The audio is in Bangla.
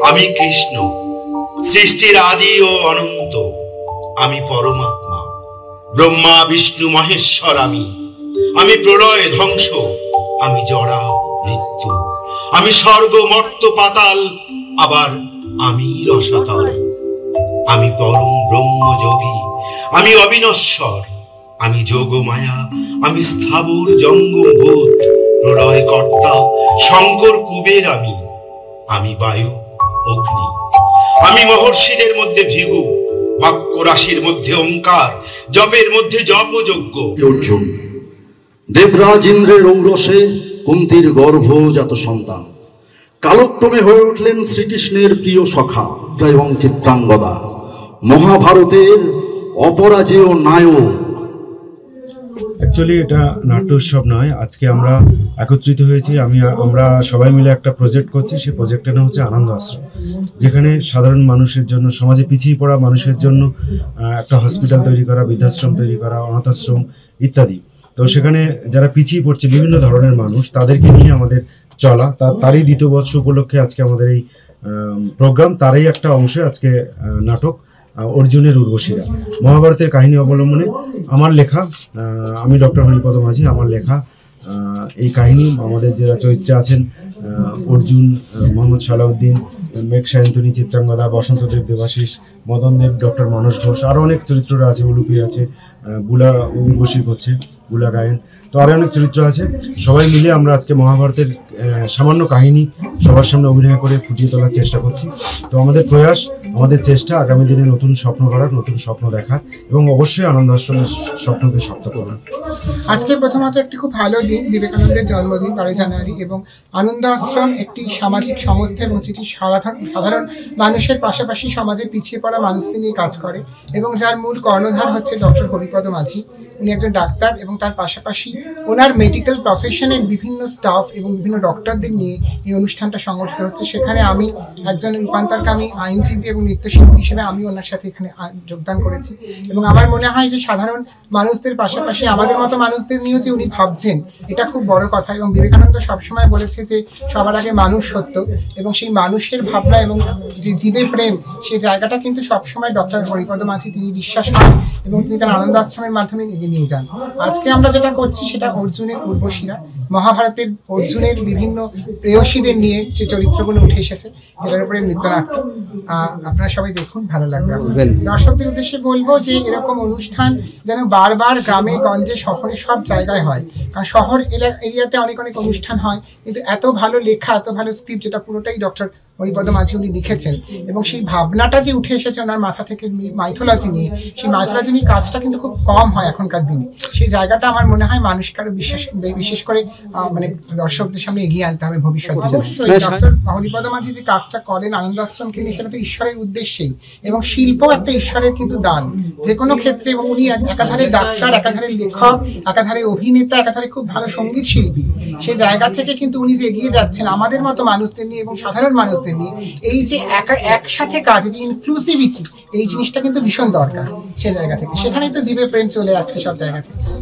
আমি কৃষ্ণ, সৃষ্টির আদি ও অনন্ত। আমি পরমাত্মা, ব্রহ্মা বিষ্ণু মহেশ্বর। আমি প্রলয় ধ্বংস, আমি জরা মৃত্যু। আমি স্বর্গ মর্ত্য পাতাল, আবার আমি রসাতল। আমি পরম ব্রহ্মযোগী, আমি অবিনশ্বর। আমি যোগ মায়া, আমি স্থাবর জঙ্গম ভূত, প্রলয় কর্তা শঙ্কর কুবের। আমি বায়ু অগ্নি, আমি মহর্ষিদের মধ্যে ভৃগু, বাক্য রাশির মধ্যে ওঙ্কার, জপের মধ্যে জপযজ্ঞ। অর্জুন দেবরাজ ইন্দ্রের ঔরসে কুন্তির গর্ভজাত সন্তান, কালক্রমে হয়ে উঠলেন শ্রীকৃষ্ণের প্রিয় সখা এবং চিত্রাঙ্গদা, মহাভারতের অপরাজেয় নায়ক। অ্যাকচুয়ালি এটা নাট্য উৎসব নয়, আজকে আমরা একত্রিত হয়েছি। আমরা সবাই মিলে একটা প্রজেক্ট করছি। সেই প্রজেক্টের নাম হচ্ছে আনন্দ আশ্রম, যেখানে সাধারণ মানুষের জন্য, সমাজে পিছিয়ে পড়া মানুষের জন্য একটা হসপিটাল তৈরি করা, বৃদ্ধাশ্রম তৈরি করা, অনাথাশ্রম ইত্যাদি। তো সেখানে যারা পিছিয়ে পড়ছে বিভিন্ন ধরনের মানুষ, তাদেরকে নিয়ে আমাদের চলা, তারই দ্বিতীয় বর্ষ উপলক্ষে আজকে আমাদের এই প্রোগ্রাম। তারই একটা অংশে আজকে নাটক অর্জুনের উর্বশীরা, মহাভারতের কাহিনী অবলম্বনে আমার লেখা। আমি ডক্টর হরিপদ মাঝি, আমার লেখা এই কাহিনী। আমাদের যারা চরিত্রে আছেন, অর্জুন, মোহাম্মদ সালাউদ্দিন, মেঘ সায়ন্তনী, চিত্রাঙ্গদা, বসন্তদেব, দেবাশিস, মদনদেব, ডক্টর মানস ঘোষ, আরও অনেক চরিত্ররা আছে। উলুপি আছে, গুলা উর্বশী করছে, গুলা গায়েন, তো আরও অনেক চরিত্র আছে। সবাই মিলে আমরা আজকে মহাভারতের সামান্য কাহিনী সবার সামনে অভিনয় করে ফুটিয়ে তোলার চেষ্টা করছি। তো আমাদের প্রয়াস, আমাদের চেষ্টা আগামী দিনে নতুন স্বপ্ন করার, নতুন স্বপ্ন দেখার, এবং অবশ্যই আনন্দ আশ্রমের স্বপ্নকে সার্থক করার। আজকে প্রথমত একটি খুব ভালো দিন, বিবেকানন্দের জন্মদিন 12 জানুয়ারি, এবং আনন্দ আশ্রম একটি সামাজিক সংস্থা এবং যেটি সাধারণ মানুষের পাশাপাশি সমাজে পিছিয়ে পড়া মানুষদের নিয়ে কাজ করে, এবং যার মূল কর্ণধার হচ্ছে ডক্টর হরিপদ মাঝি। উনি একজন ডাক্তার, এবং তার পাশাপাশি ওনার মেডিকেল প্রফেশনের বিভিন্ন স্টাফ এবং বিভিন্ন ডক্টরদের নিয়ে এই অনুষ্ঠানটা সংগঠিত হচ্ছে। সেখানে আমি একজন রূপান্তরকামী আইনজীবী এবং নৃত্যশিল্পী হিসেবে আমি ওনার সাথে এখানে যোগদান করেছি। এবং আমার মনে হয় যে সাধারণ মানুষদের পাশাপাশি আমাদের মতো মানুষদের নিয়েও যে উনি ভাবছেন, এটা খুব বড় কথা। এবং বিবেকানন্দ সবসময় বলেছে যে সবার আগে মানুষ সত্য, এবং সেই মানুষের ভাবনা এবং যে জীবের প্রেম, সেই জায়গাটা কিন্তু সবসময় ডক্টর হরিপদ মাঝি তিনি বিশ্বাস করেন, এবং তিনি তার আনন্দ আশ্রমের মাধ্যমে এগিয়ে নিয়ে যান। আজকে আমরা যেটা করছি সেটা অর্জুনের উর্বশীরা, মহাভারতের অর্জুনের বিভিন্ন প্রেয়সীদের নিয়ে যে চরিত্রগুলো উঠে এসেছে, এটার উপরে নৃত্যনাট্য। আপনারা সবাই দেখুন, ভালো লাগবে। দর্শকদের উদ্দেশ্যে বলবো যে এরকম অনুষ্ঠান যেন বারবার গ্রামে গঞ্জে শহরে সব জায়গায় হয়, কারণ শহর এরিয়াতে অনেক অনুষ্ঠান হয়, কিন্তু এত ভালো লেখা, এত ভালো স্ক্রিপ্ট, যেটা পুরোটাই ডক্টর হরিপদ মাঝি উনি লিখেছেন, এবং সেই ভাবনাটা যে উঠে এসেছে ওনার মাথা থেকে মাইথোলজি নিয়ে, সেই মাইথোলজি নিয়ে কাজটা কিন্তু খুব কম হয় এখনকার দিনে। সেই জায়গাটা আমার মনে হয় মানুষকে আরো বিশেষ করে মানে দর্শকদের সামনে এগিয়ে আনতে হবে ভবিষ্যতে। ডক্টর হরিপদ মাঝি যে কাজটা করেন আনন্দ আশ্রমকে নিয়ে, সেটা তো ঈশ্বরের উদ্দেশ্যেই, এবং শিল্প একটা ঈশ্বরের কিন্তু দান যে কোনো ক্ষেত্রে। এবং উনি একাধারে ডাক্তার, একাধারে লেখক, একাধারে অভিনেতা, একাধারে খুব ভালো সঙ্গীত শিল্পী। সেই জায়গা থেকে কিন্তু উনি যে এগিয়ে যাচ্ছেন আমাদের মতো মানুষদের নিয়ে এবং সাধারণ মানুষদের নিয়ে, এই যে একসাথে কাজ, যে ইনক্লুসিভিটি, এই জিনিসটা কিন্তু ভীষণ দরকার। সে জায়গা থেকে সেখানেই তো জীবের প্রেম চলে আসছে সব জায়গা থেকে।